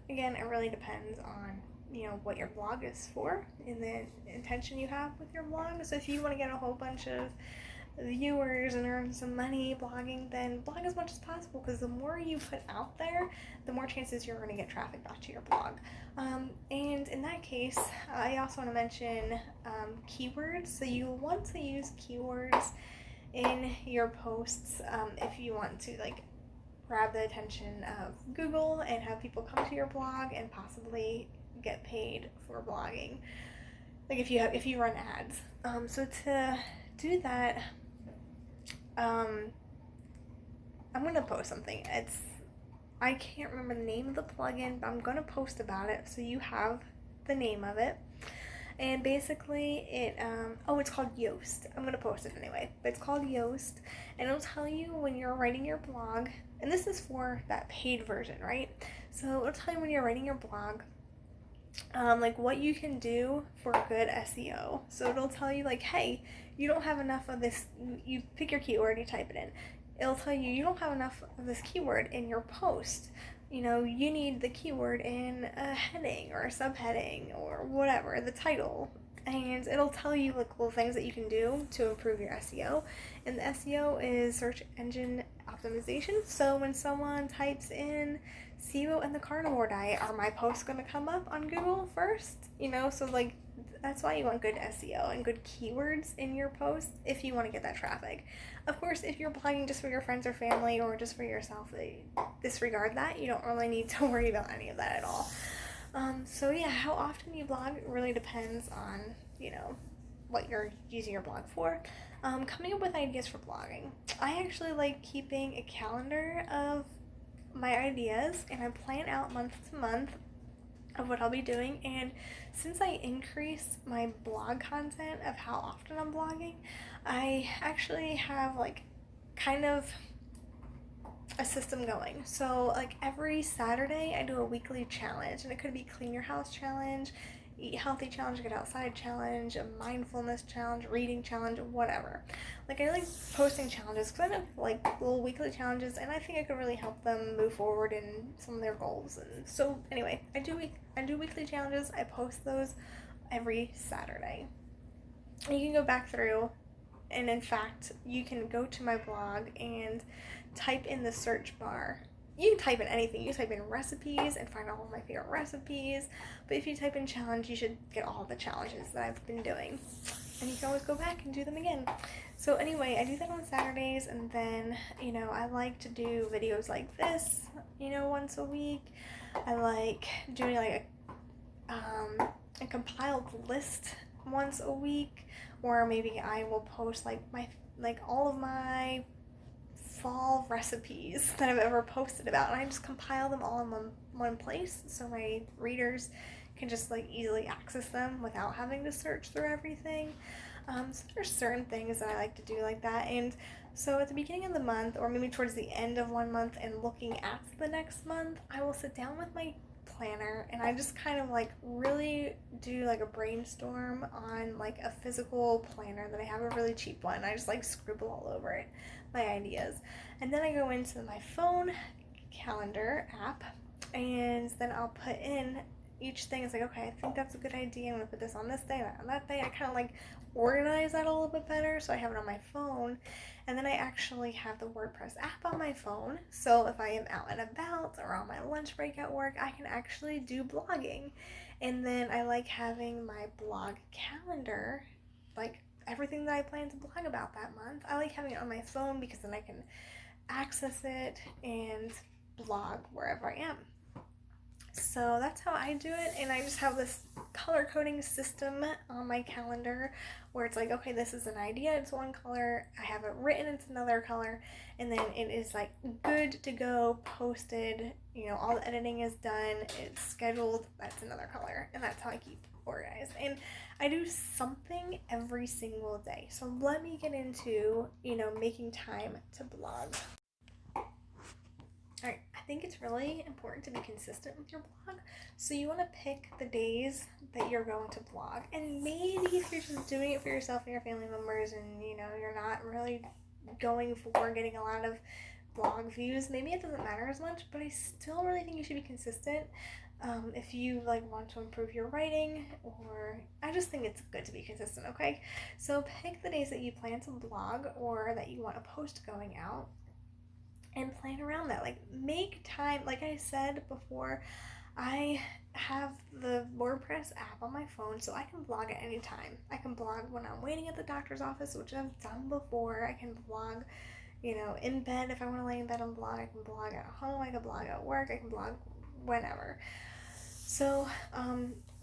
again, it really depends on, what your blog is for and the intention you have with your blog. So if you want to get a whole bunch of viewers and earn some money blogging, then blog as much as possible, because the more you put out there, the more chances you're going to get traffic back to your blog. And in that case, I also want to mention keywords. So you want to use keywords in your posts if you want to grab the attention of Google and have people come to your blog and possibly get paid for blogging. Like if you run ads. So to do that, I'm gonna post something. I can't remember the name of the plugin, but I'm gonna post about it so you have the name of it. And basically it's called Yoast. I'm gonna post it anyway, but it's called Yoast, and it'll tell you when you're writing your blog, and this is for that paid version, right? So it'll tell you when you're writing your blog, what you can do for good SEO. So it'll tell you hey, you don't have enough of this. You pick your keyword, you type it in. It'll tell you don't have enough of this keyword in your post. You need the keyword in a heading or a subheading or whatever, the title. And it'll tell you little things that you can do to improve your SEO. And the SEO is search engine optimization. So when someone types in SEO and the carnivore diet, are my posts going to come up on Google first? So that's why you want good SEO and good keywords in your posts if you want to get that traffic. Of course, if you're blogging just for your friends or family or just for yourself, disregard that. You don't really need to worry about any of that at all. So yeah, how often you blog really depends on, what you're using your blog for. Coming up with ideas for blogging. I actually like keeping a calendar of my ideas, and I plan out month to month of what I'll be doing. And since I increased my blog content of how often I'm blogging, I actually have kind of a system going. So every Saturday I do a weekly challenge, and it could be clean your house challenge, eat healthy challenge, get outside challenge, a mindfulness challenge, reading challenge, whatever. I like posting challenges because I like little weekly challenges, and I think it could really help them move forward in some of their goals. And so anyway, I do weekly challenges. I post those every Saturday. And you can go back through, and in fact, you can go to my blog and type in the search bar. You can type in anything. You type in recipes and find all of my favorite recipes. But if you type in challenge, you should get all the challenges that I've been doing. And you can always go back and do them again. So anyway, I do that on Saturdays, and then, I like to do videos like this, once a week. I like doing a compiled list once a week, or maybe I will post all of my fall recipes that I've ever posted about, and I just compile them all in one place so my readers can just easily access them without having to search through everything. So there's certain things that I like to do like that. And so at the beginning of the month, or maybe towards the end of one month and looking at the next month, I will sit down with my planner, and I just kind of really do a brainstorm on a physical planner that I have, a really cheap one. I just scribble all over it my ideas, and then I go into my phone calendar app, and then I'll put in each thing. It's okay, I think that's a good idea, I'm gonna put this on this day, on that day. I kind of organize that a little bit better, so I have it on my phone. And then I actually have the WordPress app on my phone, so if I am out and about or on my lunch break at work, I can actually do blogging. And then I like having my blog calendar, everything that I plan to blog about that month. I like having it on my phone because then I can access it and blog wherever I am. So that's how I do it, and I just have this color coding system on my calendar where it's okay, this is an idea, it's one color, I have it written, it's another color, and then it is good to go, posted, all the editing is done, it's scheduled, that's another color, and that's how I keep organized. And I do something every single day. So let me get into, making time to blog. Alright, I think it's really important to be consistent with your blog. So you want to pick the days that you're going to blog. And maybe if you're just doing it for yourself and your family members, and you're not really going for getting a lot of blog views, maybe it doesn't matter as much, but I still really think you should be consistent. If you like want to improve your writing, or I just think it's good to be consistent, okay? So pick the days that you plan to blog or that you want a post going out and plan around that. Like make time, like I said before, I have the WordPress app on my phone so I can blog at any time. I can blog when I'm waiting at the doctor's office, which I've done before. I can blog, in bed if I want to lay in bed and blog. I can blog at home. I can blog at work. I can blog whenever. So,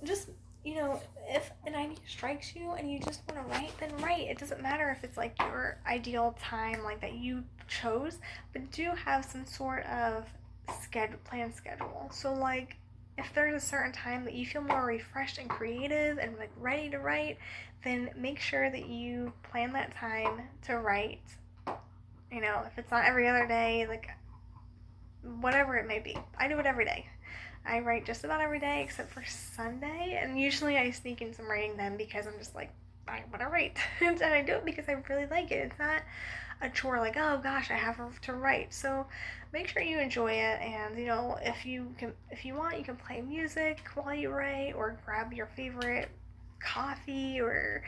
just, if an idea strikes you and you just want to write, then write. It doesn't matter if it's like your ideal time, like that you chose, but do have some sort of planned schedule. So, like, if there's a certain time that you feel more refreshed and creative and like ready to write, then make sure that you plan that time to write. If it's not every other day, like whatever it may be, I do it every day. I write just about every day except for Sunday, and usually I sneak in some writing then because I'm just like, I want to write. And I do it because I really like it. It's not a chore like, oh gosh, I have to write. So make sure you enjoy it, and if you want, you can play music while you write, or grab your favorite coffee or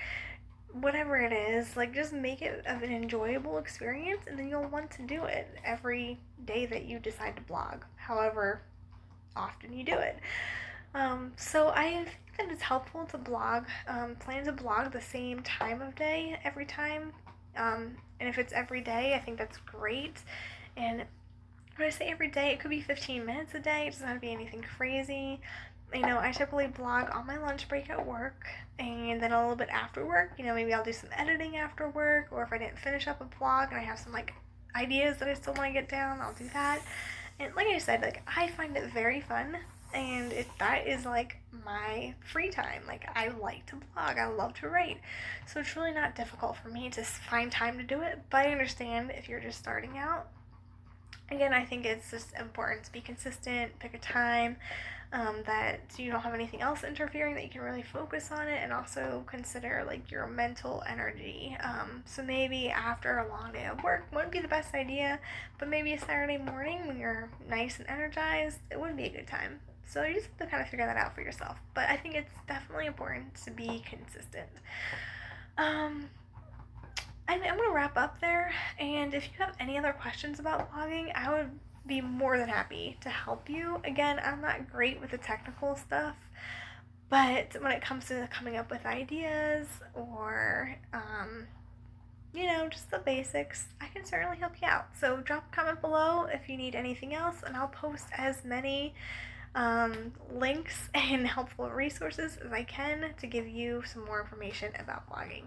whatever it is. Like, just make it an enjoyable experience, and then you'll want to do it every day that you decide to blog, however often you do it. So I think that it's helpful to blog, plan to blog the same time of day every time. And if it's every day, I think that's great. And when I say every day, it could be 15 minutes a day. It doesn't have to be anything crazy. I typically blog on my lunch break at work, and then a little bit after work. Maybe I'll do some editing after work, or if I didn't finish up a blog and I have some like ideas that I still want to get down, I'll do that. And like I said, like I find it very fun, and that is like my free time. Like I like to blog, I love to write, so it's really not difficult for me to find time to do it. But I understand if you're just starting out. Again, I think it's just important to be consistent, pick a time that you don't have anything else interfering, that you can really focus on it, and also consider like your mental energy. So maybe after a long day of work wouldn't be the best idea, but maybe a Saturday morning when you're nice and energized, it would be a good time. So you just have to kind of figure that out for yourself. But I think it's definitely important to be consistent. I'm going to wrap up there, and if you have any other questions about blogging, I would be more than happy to help you. Again, I'm not great with the technical stuff, but when it comes to coming up with ideas or, just the basics, I can certainly help you out. So drop a comment below if you need anything else, and I'll post as many links and helpful resources as I can to give you some more information about blogging.